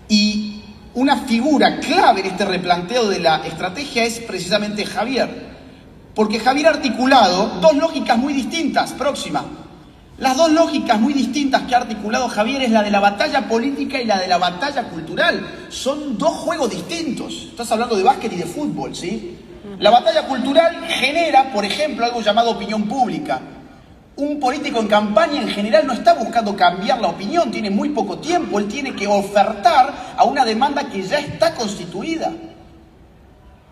Y una figura clave en este replanteo de la estrategia es precisamente Javier. Porque Javier ha articulado 2 lógicas muy distintas. Próxima. Las 2 lógicas muy distintas que ha articulado Javier es la de la batalla política y la de la batalla cultural. Son 2 juegos distintos. Estás hablando de básquet y de fútbol, ¿sí? La batalla cultural genera, por ejemplo, algo llamado opinión pública. Un político en campaña en general no está buscando cambiar la opinión, tiene muy poco tiempo, él tiene que ofertar a una demanda que ya está constituida.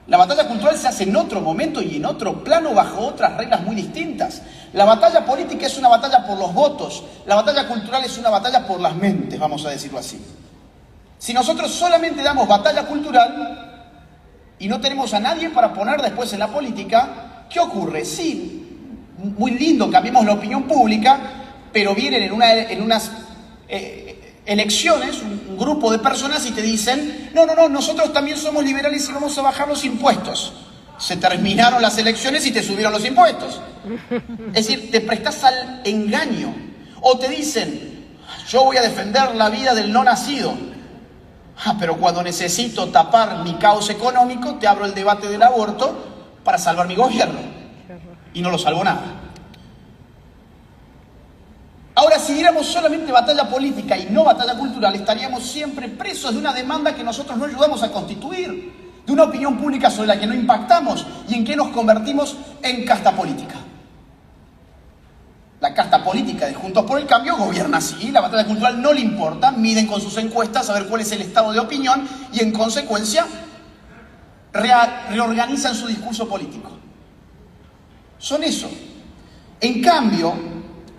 La batalla cultural se hace en otro momento y en otro plano, bajo otras reglas muy distintas. La batalla política es una batalla por los votos, la batalla cultural es una batalla por las mentes, vamos a decirlo así. Si nosotros solamente damos batalla cultural y no tenemos a nadie para poner después en la política, ¿qué ocurre? Sí, muy lindo, cambiemos la opinión pública, pero vienen en unas elecciones un grupo de personas y te dicen: no, nosotros también somos liberales y vamos a bajar los impuestos. Se terminaron las elecciones y te subieron los impuestos. Es decir, te prestás al engaño. O te dicen: yo voy a defender la vida del no nacido. Pero cuando necesito tapar mi caos económico, te abro el debate del aborto para salvar mi gobierno. Y no lo salvo nada. Ahora, si diéramos solamente batalla política y no batalla cultural, estaríamos siempre presos de una demanda que nosotros no ayudamos a constituir, de una opinión pública sobre la que no impactamos y en que nos convertimos en casta política. La casta política de Juntos por el Cambio gobierna así, la batalla cultural no le importa, miden con sus encuestas a ver cuál es el estado de opinión y en consecuencia reorganizan su discurso político. Son eso. En cambio,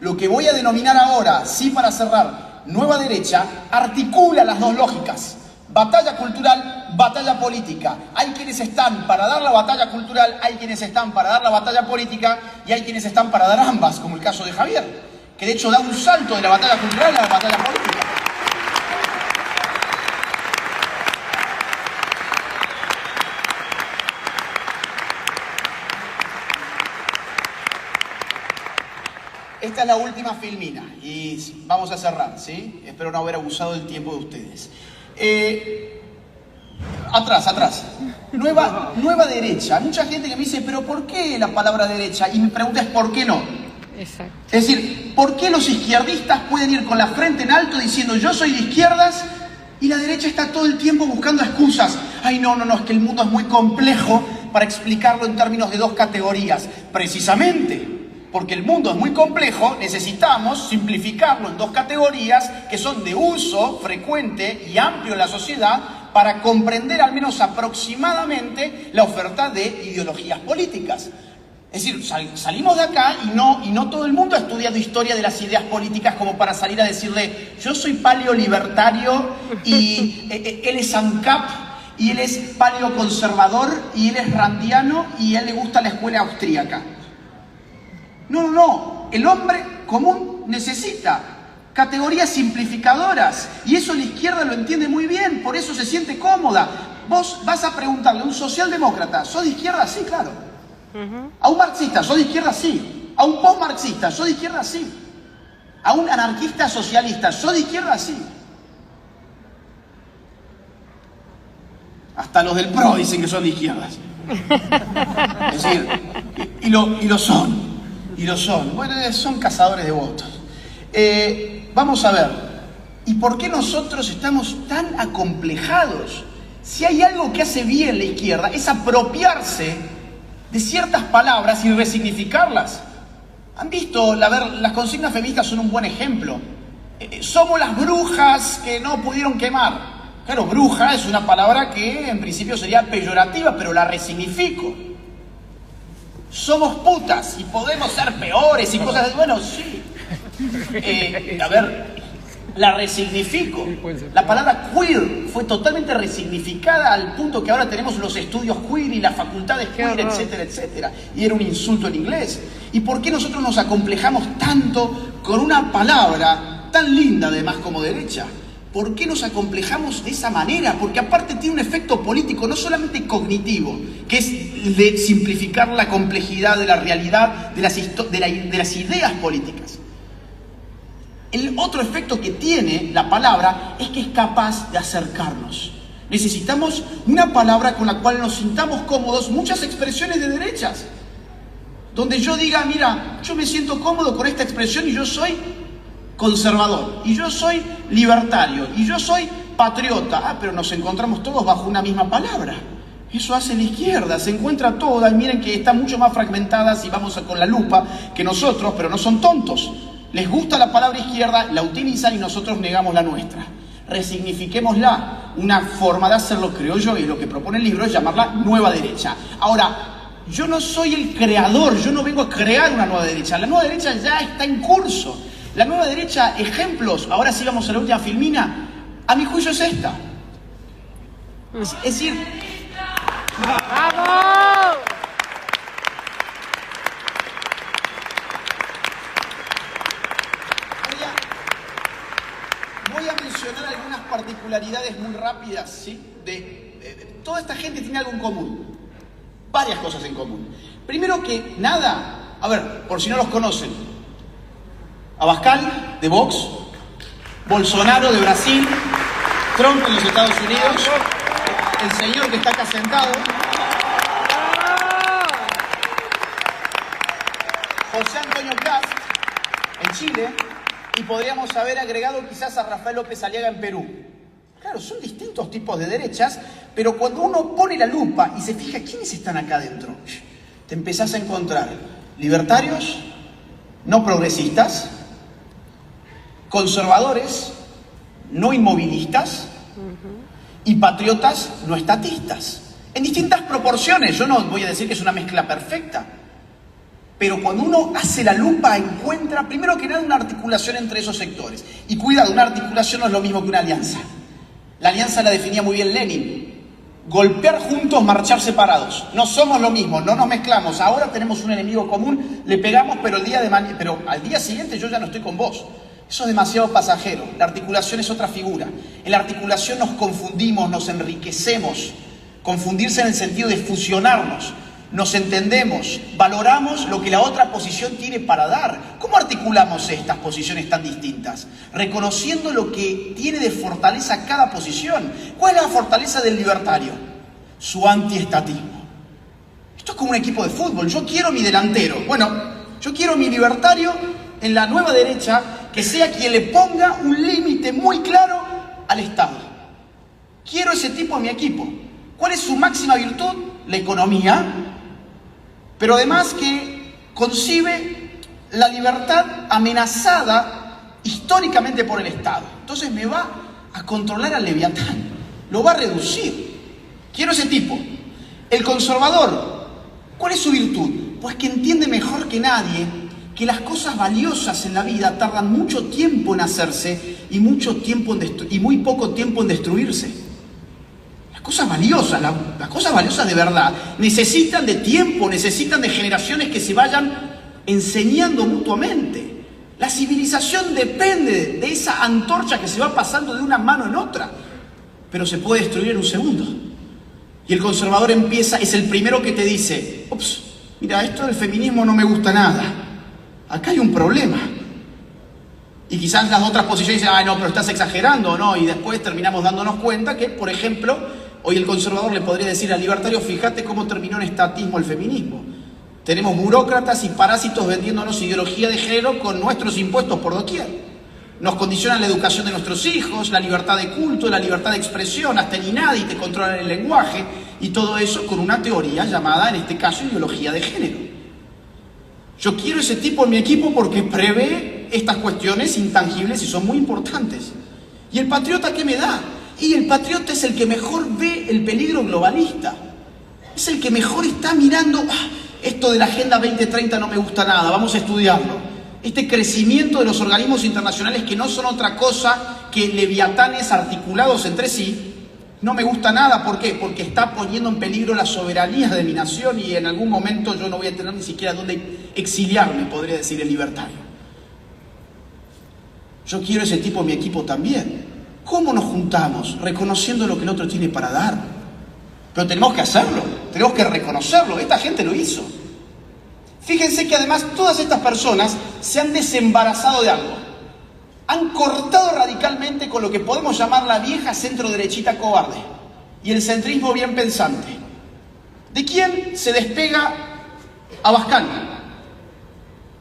lo que voy a denominar ahora, sí para cerrar, nueva derecha, articula las dos lógicas. Batalla cultural, batalla política. Hay quienes están para dar la batalla cultural, hay quienes están para dar la batalla política y hay quienes están para dar ambas, como el caso de Javier, que de hecho da un salto de la batalla cultural a la batalla política. Esta es la última filmina y vamos a cerrar, ¿sí? Espero no haber abusado del tiempo de ustedes. Atrás. Nueva derecha. Hay mucha gente que me dice, ¿pero por qué la palabra derecha? Y mi pregunta es, ¿por qué no? Exacto. Es decir, ¿por qué los izquierdistas pueden ir con la frente en alto diciendo yo soy de izquierdas y la derecha está todo el tiempo buscando excusas? Ay, no, es que el mundo es muy complejo para explicarlo en términos de dos categorías. Precisamente porque el mundo es muy complejo, necesitamos simplificarlo en dos categorías que son de uso frecuente y amplio en la sociedad para comprender al menos aproximadamente la oferta de ideologías políticas. Es decir, salimos de acá y no todo el mundo ha estudiado historia de las ideas políticas como para salir a decirle yo soy paleolibertario y él es ANCAP y él es paleoconservador y él es randiano y a él le gusta la escuela austríaca. No. El hombre común necesita categorías simplificadoras y eso la izquierda lo entiende muy bien, por eso se siente cómoda. Vos vas a preguntarle a un socialdemócrata, ¿sos de izquierda? Sí, claro. A un marxista, ¿sos de izquierda? Sí. A un postmarxista, ¿sos de izquierda? Sí. A un anarquista socialista, ¿sos de izquierda? Sí. Hasta los del PRO dicen que son de izquierdas. Es decir, y lo son. Bueno, son cazadores de votos. Vamos a ver, ¿y por qué nosotros estamos tan acomplejados? Si hay algo que hace bien la izquierda es apropiarse de ciertas palabras y resignificarlas. ¿Han visto? Las consignas feministas son un buen ejemplo. Somos las brujas que no pudieron quemar. Claro, bruja es una palabra que en principio sería peyorativa, pero la resignifico. Somos putas y podemos ser peores y cosas así. Bueno, sí. La resignifico. La palabra queer fue totalmente resignificada al punto que ahora tenemos los estudios queer y las facultades queer, etcétera, etcétera. Y era un insulto en inglés. ¿Y por qué nosotros nos acomplejamos tanto con una palabra tan linda además como derecha? ¿Por qué nos acomplejamos de esa manera? Porque aparte tiene un efecto político, no solamente cognitivo, que es de simplificar la complejidad de la realidad, de las ideas políticas. El otro efecto que tiene la palabra es que es capaz de acercarnos. Necesitamos una palabra con la cual nos sintamos cómodos, muchas expresiones de derechas, donde yo diga, mira, yo me siento cómodo con esta expresión y yo soy conservador, y yo soy libertario, y yo soy patriota. Pero nos encontramos todos bajo una misma palabra. Eso hace la izquierda, se encuentra toda, y miren que está mucho más fragmentada si vamos con la lupa que nosotros, pero no son tontos. Les gusta la palabra izquierda, la utilizan y nosotros negamos la nuestra. Resignifiquémosla. Una forma de hacerlo, creo yo, y lo que propone el libro es llamarla nueva derecha. Ahora, yo no soy el creador, yo no vengo a crear una nueva derecha. La nueva derecha ya está en curso. La nueva derecha, ejemplos, ahora sí vamos a la última filmina, a mi juicio es esta. Es decir... ¡Vamos! Voy a mencionar algunas particularidades muy rápidas, ¿sí? Toda esta gente tiene algo en común. Varias cosas en común. Primero que nada, a ver, por si no los conocen, Abascal, de Vox, Bolsonaro, de Brasil, Trump en los Estados Unidos, el señor que está acá sentado, José Antonio Kast, en Chile, y podríamos haber agregado quizás a Rafael López Aliaga en Perú. Claro, son distintos tipos de derechas, pero cuando uno pone la lupa y se fija quiénes están acá adentro, te empezás a encontrar libertarios, no progresistas, conservadores, no inmovilistas y patriotas no estatistas. En distintas proporciones, yo no voy a decir que es una mezcla perfecta, pero cuando uno hace la lupa encuentra, primero que nada, una articulación entre esos sectores. Y cuidado, una articulación no es lo mismo que una alianza. La alianza la definía muy bien Lenin. Golpear juntos, marchar separados. No somos lo mismo, no nos mezclamos. Ahora tenemos un enemigo común, le pegamos, pero al día siguiente yo ya no estoy con vos. Eso es demasiado pasajero. La articulación es otra figura. En la articulación nos confundimos, nos enriquecemos. Confundirse en el sentido de fusionarnos. Nos entendemos, valoramos lo que la otra posición tiene para dar. ¿Cómo articulamos estas posiciones tan distintas? Reconociendo lo que tiene de fortaleza cada posición. ¿Cuál es la fortaleza del libertario? Su antiestatismo. Esto es como un equipo de fútbol. Yo quiero mi delantero. Bueno, yo quiero mi libertario en la nueva derecha que sea quien le ponga un límite muy claro al Estado. Quiero ese tipo en mi equipo. ¿Cuál es su máxima virtud? La economía, pero además que concibe la libertad amenazada históricamente por el Estado. Entonces me va a controlar al Leviatán, lo va a reducir. Quiero ese tipo. El conservador, ¿cuál es su virtud? Pues que entiende mejor que nadie que las cosas valiosas en la vida tardan mucho tiempo en hacerse y muy poco tiempo en destruirse. Las cosas valiosas de verdad necesitan de tiempo, necesitan de generaciones que se vayan enseñando mutuamente. La civilización depende de esa antorcha que se va pasando de una mano en otra, pero se puede destruir en un segundo. Y el conservador es el primero que te dice, ups, mira, esto del feminismo no me gusta nada, acá hay un problema. Y quizás las otras posiciones dicen, no, pero estás exagerando, ¿no? Y después terminamos dándonos cuenta que, por ejemplo, hoy el conservador le podría decir al libertario, fíjate cómo terminó en estatismo el feminismo. Tenemos burócratas y parásitos vendiéndonos ideología de género con nuestros impuestos por doquier. Nos condicionan la educación de nuestros hijos, la libertad de culto, la libertad de expresión, hasta el INADI te controlan el lenguaje, y todo eso con una teoría llamada, en este caso, ideología de género. Yo quiero ese tipo en mi equipo porque prevé estas cuestiones intangibles y son muy importantes. ¿Y el patriota qué me da? Y el patriota es el que mejor ve el peligro globalista. Es el que mejor está mirando, esto de la Agenda 2030 no me gusta nada, vamos a estudiarlo. Este crecimiento de los organismos internacionales que no son otra cosa que leviatanes articulados entre sí, no me gusta nada. ¿Por qué? Porque está poniendo en peligro la soberanía de mi nación y en algún momento yo no voy a tener ni siquiera dónde exiliarme, podría decir el libertario. Yo quiero ese tipo en mi equipo también. ¿Cómo nos juntamos? Reconociendo lo que el otro tiene para dar. Pero tenemos que hacerlo, tenemos que reconocerlo. Esta gente lo hizo. Fíjense que además todas estas personas se han desembarazado de algo. Han cortado radicalmente con lo que podemos llamar la vieja centro-derechita cobarde y el centrismo bien pensante. ¿De quién se despega Abascal?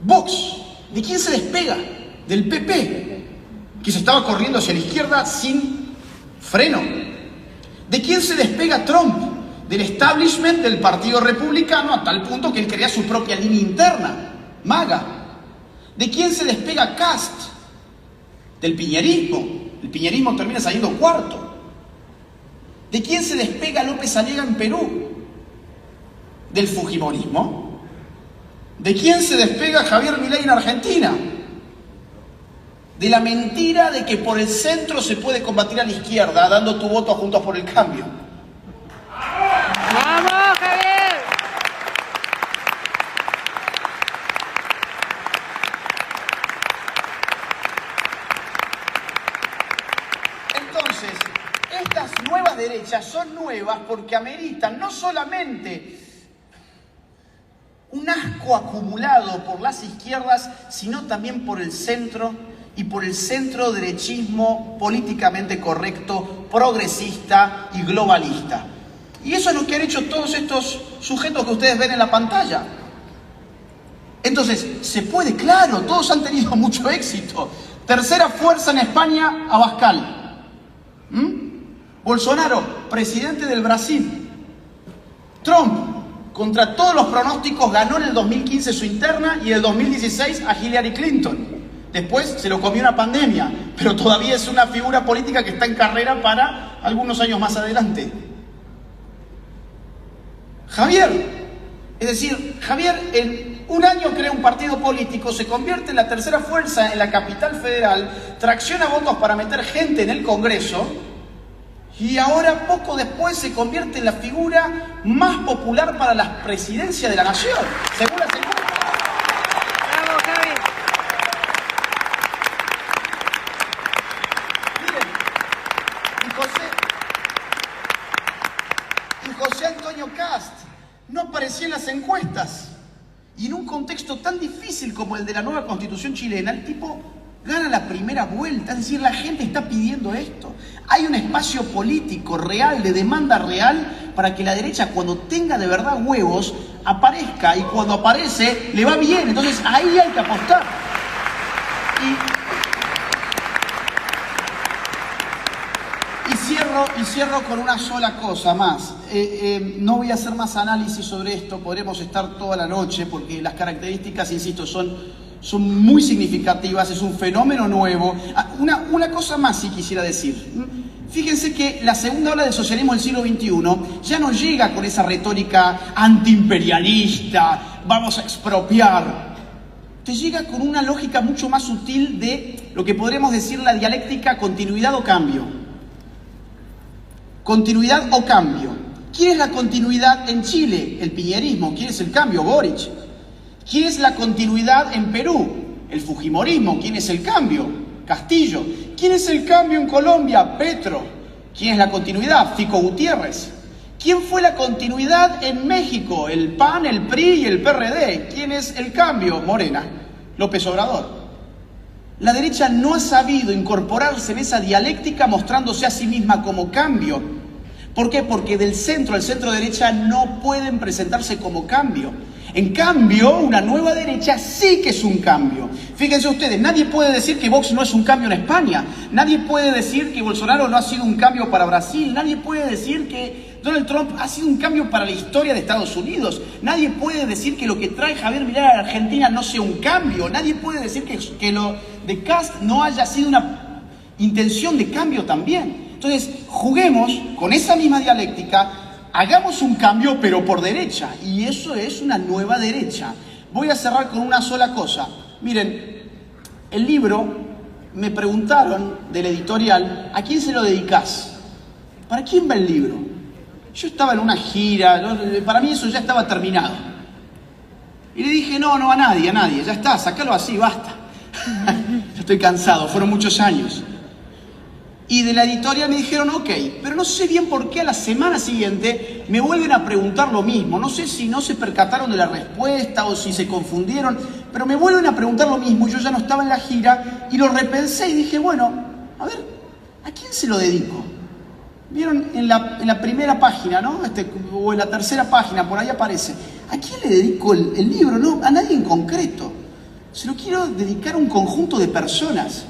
Vox. ¿De quién se despega? Del PP, que se estaba corriendo hacia la izquierda sin freno. ¿De quién se despega Trump? Del establishment del Partido Republicano, a tal punto que él crea su propia línea interna, MAGA. ¿De quién se despega Kast? Del piñerismo. El piñerismo termina saliendo cuarto. ¿De quién se despega López Aliaga en Perú? Del fujimorismo. ¿De quién se despega Javier Milei en Argentina? De la mentira de que por el centro se puede combatir a la izquierda dando tu voto a Juntos por el Cambio. ¡Vamos, Javier! Entonces, estas nuevas derechas son nuevas porque ameritan no solamente un asco acumulado por las izquierdas, sino también por el centro y por el centro-derechismo políticamente correcto, progresista y globalista. Y eso es lo que han hecho todos estos sujetos que ustedes ven en la pantalla. Entonces, se puede, claro, todos han tenido mucho éxito. Tercera fuerza en España, Abascal. Bolsonaro, presidente del Brasil. Trump, contra todos los pronósticos ganó en el 2015 su interna y en el 2016 a Hillary Clinton. Después se lo comió una pandemia, pero todavía es una figura política que está en carrera para algunos años más adelante. Javier, es decir, Javier en un año crea un partido político, se convierte en la tercera fuerza en la capital federal, tracciona votos para meter gente en el Congreso y ahora poco después se convierte en la figura más popular para la presidencia de la nación, según las encuestas. ¡Bravo, Javi! Y José Antonio Cast no aparecía en las encuestas. Y en un contexto tan difícil como el de la nueva Constitución chilena, el tipo gana la primera vuelta. Es decir, la gente está pidiendo esto. Hay un espacio político real, de demanda real, para que la derecha, cuando tenga de verdad huevos, aparezca. Y cuando aparece, le va bien. Entonces, ahí hay que apostar. Y cierro con una sola cosa más. No voy a hacer más análisis sobre esto, podremos estar toda la noche porque las características, insisto, son muy significativas, es un fenómeno nuevo. Una cosa más sí quisiera decir. Fíjense que la segunda ola del socialismo del siglo XXI ya no llega con esa retórica antiimperialista, vamos a expropiar. Te llega con una lógica mucho más sutil de lo que podríamos decir la dialéctica continuidad o cambio. Continuidad o cambio. ¿Quién es la continuidad en Chile? El piñerismo. ¿Quién es el cambio? Boric. ¿Quién es la continuidad en Perú? El fujimorismo. ¿Quién es el cambio? Castillo. ¿Quién es el cambio en Colombia? Petro. ¿Quién es la continuidad? Fico Gutiérrez. ¿Quién fue la continuidad en México? El PAN, el PRI y el PRD. ¿Quién es el cambio? Morena. López Obrador. La derecha no ha sabido incorporarse en esa dialéctica mostrándose a sí misma como cambio. ¿Por qué? Porque del centro al centro derecha no pueden presentarse como cambio. En cambio, una nueva derecha sí que es un cambio. Fíjense ustedes, nadie puede decir que Vox no es un cambio en España. Nadie puede decir que Bolsonaro no ha sido un cambio para Brasil. Nadie puede decir que Donald Trump ha sido un cambio para la historia de Estados Unidos. Nadie puede decir que lo que trae Javier Milei a la Argentina no sea un cambio. Nadie puede decir que lo de Kast no haya sido una intención de cambio también. Entonces, juguemos con esa misma dialéctica, hagamos un cambio pero por derecha, y eso es una nueva derecha. Voy a cerrar con una sola cosa. Miren, el libro, me preguntaron del editorial, ¿a quién se lo dedicás? ¿Para quién va el libro? Yo estaba en una gira, para mí eso ya estaba terminado. Y le dije, no a nadie, ya está, sacalo así, basta. Ya estoy cansado, fueron muchos años. Y de la editorial me dijeron, ok, pero no sé bien por qué a la semana siguiente me vuelven a preguntar lo mismo. No sé si no se percataron de la respuesta o si se confundieron, pero me vuelven a preguntar lo mismo. Yo ya no estaba en la gira y lo repensé y dije, bueno, a ver, ¿a quién se lo dedico? Vieron en la primera página, ¿no? O en la tercera página, por ahí aparece. ¿A quién le dedico el libro? No, a nadie en concreto. Se lo quiero dedicar a un conjunto de personas.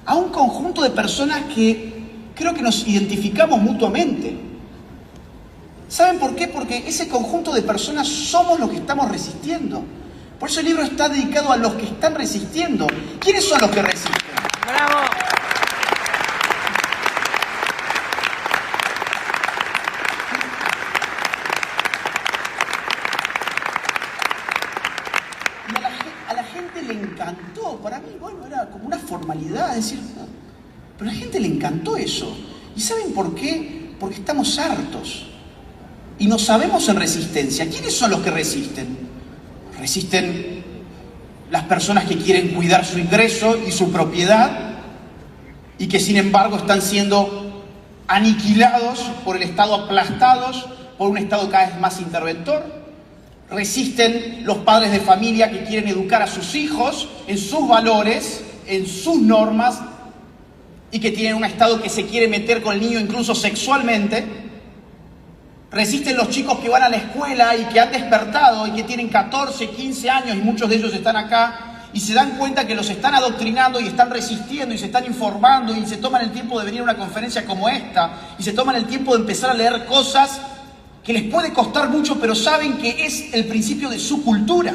A un conjunto de personas que creo que nos identificamos mutuamente. ¿Saben por qué? Porque ese conjunto de personas somos los que estamos resistiendo. Por eso el libro está dedicado a los que están resistiendo. ¿Quiénes son los que resisten? ¡Bravo! Y a la gente le encantó. Para mí, bueno, era como una formalidad, decir, pero a la gente le encantó eso. ¿Y saben por qué? Porque estamos hartos. Y no sabemos en resistencia. ¿Quiénes son los que resisten? Resisten las personas que quieren cuidar su ingreso y su propiedad y que sin embargo están siendo aniquilados por el Estado, aplastados por un Estado cada vez más interventor. Resisten los padres de familia que quieren educar a sus hijos en sus valores, en sus normas y que tienen un Estado que se quiere meter con el niño incluso sexualmente. Resisten los chicos que van a la escuela y que han despertado y que tienen 14, 15 años y muchos de ellos están acá y se dan cuenta que los están adoctrinando y están resistiendo y se están informando y se toman el tiempo de venir a una conferencia como esta y se toman el tiempo de empezar a leer cosas que les puede costar mucho, pero saben que es el principio de su cultura.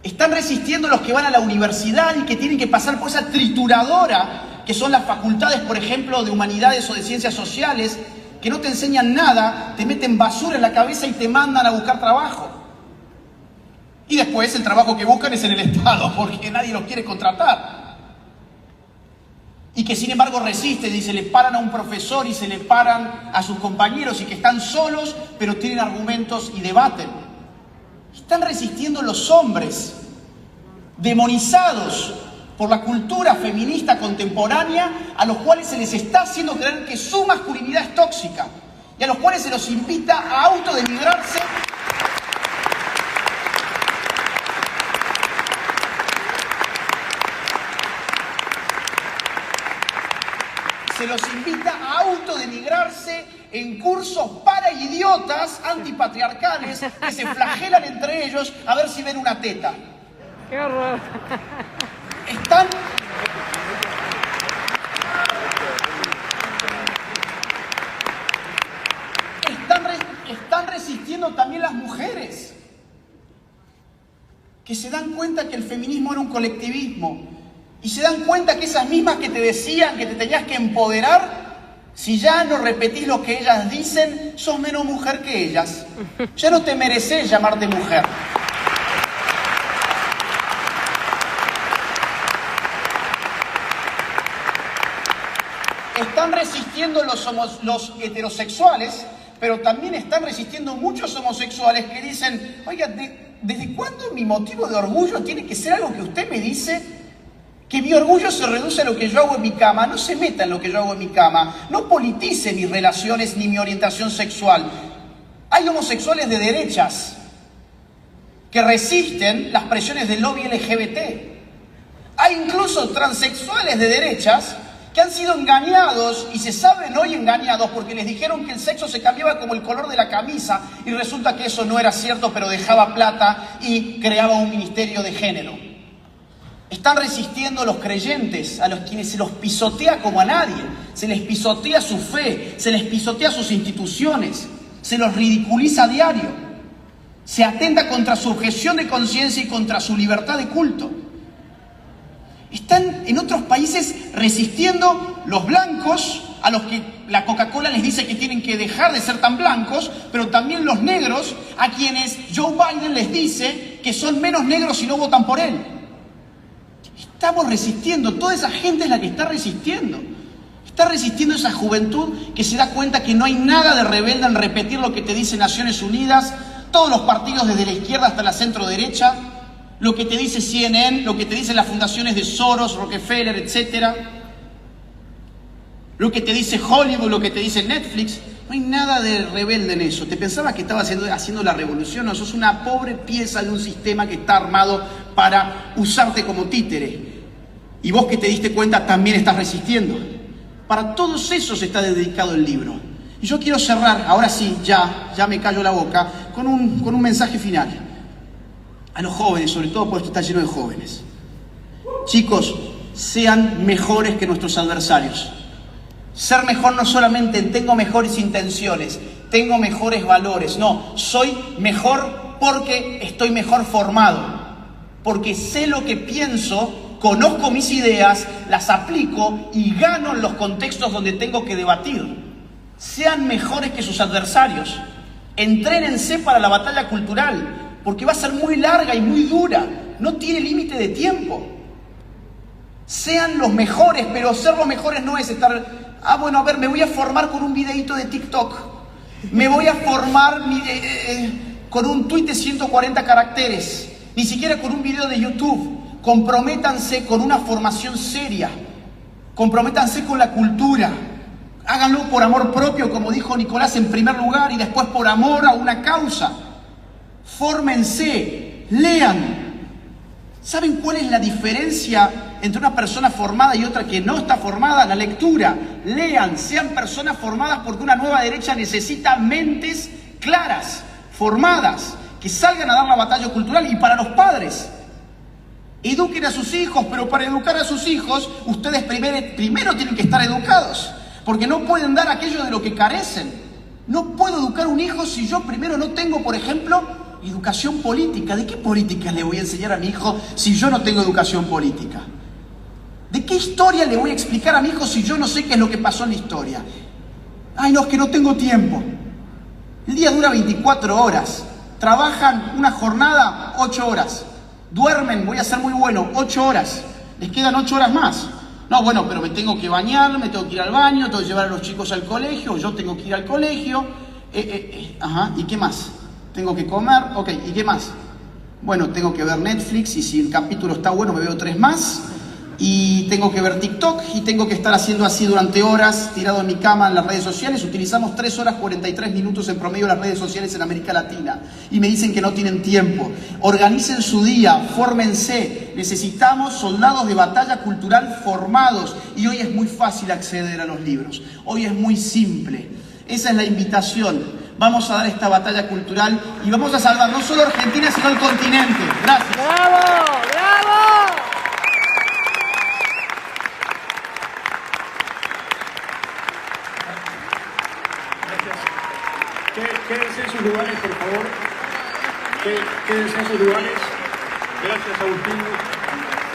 Están resistiendo los que van a la universidad y que tienen que pasar por esa trituradora, que son las facultades, por ejemplo, de humanidades o de ciencias sociales, que no te enseñan nada, te meten basura en la cabeza y te mandan a buscar trabajo. Y después el trabajo que buscan es en el Estado, porque nadie los quiere contratar. Y que sin embargo resisten y se le paran a un profesor y se le paran a sus compañeros y que están solos, pero tienen argumentos y debaten. Están resistiendo los hombres, demonizados por la cultura feminista contemporánea, a los cuales se les está haciendo creer que su masculinidad es tóxica y a los cuales se los invita a autodenigrarse. Se los invita a autodenigrarse en cursos para idiotas antipatriarcales que se flagelan entre ellos a ver si ven una teta. ¡Qué horror! Están resistiendo también las mujeres, que se dan cuenta que el feminismo era un colectivismo. Y se dan cuenta que esas mismas que te decían que te tenías que empoderar, si ya no repetís lo que ellas dicen, sos menos mujer que ellas. Ya no te mereces llamarte mujer. Están resistiendo los heterosexuales, pero también están resistiendo muchos homosexuales que dicen, oiga, ¿desde cuándo mi motivo de orgullo tiene que ser algo que usted me dice? Que mi orgullo se reduce a lo que yo hago en mi cama. No se meta en lo que yo hago en mi cama. No politice mis relaciones ni mi orientación sexual. Hay homosexuales de derechas que resisten las presiones del lobby LGBT. Hay incluso transexuales de derechas que han sido engañados y se saben hoy engañados porque les dijeron que el sexo se cambiaba como el color de la camisa y resulta que eso no era cierto, pero dejaba plata y creaba un ministerio de género. Están resistiendo los creyentes, a los quienes se los pisotea como a nadie. Se les pisotea su fe, se les pisotea sus instituciones, se los ridiculiza a diario. Se atenta contra su objeción de conciencia y contra su libertad de culto. Están en otros países resistiendo los blancos, a los que la Coca-Cola les dice que tienen que dejar de ser tan blancos, pero también los negros, a quienes Joe Biden les dice que son menos negros si no votan por él. Estamos resistiendo, toda esa gente es la que está resistiendo. Está resistiendo esa juventud que se da cuenta que no hay nada de rebelde en repetir lo que te dice Naciones Unidas, todos los partidos desde la izquierda hasta la centro derecha, lo que te dice CNN, lo que te dicen las fundaciones de Soros, Rockefeller, etc. Lo que te dice Hollywood, lo que te dice Netflix. No hay nada de rebelde en eso. ¿Te pensabas que estabas haciendo la revolución? No, sos una pobre pieza de un sistema que está armado para usarte como títere. Y vos que te diste cuenta también estás resistiendo. Para todos esos está dedicado el libro. Y yo quiero cerrar, ahora sí, ya me callo la boca, con un mensaje final. A los jóvenes, sobre todo porque esto está lleno de jóvenes. Chicos, sean mejores que nuestros adversarios. Ser mejor no solamente en tengo mejores intenciones, tengo mejores valores. No, soy mejor porque estoy mejor formado. Porque sé lo que pienso, conozco mis ideas, las aplico y gano en los contextos donde tengo que debatir. Sean mejores que sus adversarios. Entrénense para la batalla cultural, porque va a ser muy larga y muy dura. No tiene límite de tiempo. Sean los mejores, pero ser los mejores no es estar... bueno, a ver, me voy a formar con un videito de TikTok. Me voy a formar con un tweet de 140 caracteres. Ni siquiera con un video de YouTube. Comprométanse con una formación seria. Comprométanse con la cultura. Háganlo por amor propio, como dijo Nicolás, en primer lugar, y después por amor a una causa. Fórmense, lean. ¿Saben cuál es la diferencia entre una persona formada y otra que no está formada? La lectura. Lean, sean personas formadas, porque una nueva derecha necesita mentes claras, formadas, que salgan a dar la batalla cultural. Y para los padres, eduquen a sus hijos, pero para educar a sus hijos, ustedes primero tienen que estar educados, porque no pueden dar aquello de lo que carecen. No puedo educar un hijo si yo primero no tengo, por ejemplo, educación política. ¿De qué política le voy a enseñar a mi hijo si yo no tengo educación política? ¿De qué historia le voy a explicar a mi hijo si yo no sé qué es lo que pasó en la historia? Ay, no, es que no tengo tiempo. El día dura 24 horas. Trabajan una jornada 8 horas. Duermen, voy a ser muy bueno, 8 horas. Les quedan 8 horas más. No, bueno, pero me tengo que bañar, me tengo que ir al baño, tengo que llevar a los chicos al colegio, yo tengo que ir al colegio. Ajá, ¿y qué más? Tengo que comer, ok, ¿y qué más? Bueno, tengo que ver Netflix y si el capítulo está bueno me veo 3 más. Y tengo que ver TikTok y tengo que estar haciendo así durante horas, tirado en mi cama en las redes sociales. Utilizamos 3 horas 43 minutos en promedio las redes sociales en América Latina. Y me dicen que no tienen tiempo. Organicen su día, fórmense. Necesitamos soldados de batalla cultural formados. Y hoy es muy fácil acceder a los libros. Hoy es muy simple. Esa es la invitación. Vamos a dar esta batalla cultural y vamos a salvar no solo a Argentina, sino al continente. Gracias. ¡Bravo! ¡Bravo! Quédense en sus lugares, por favor. Quédense en sus lugares. Gracias, Agustín.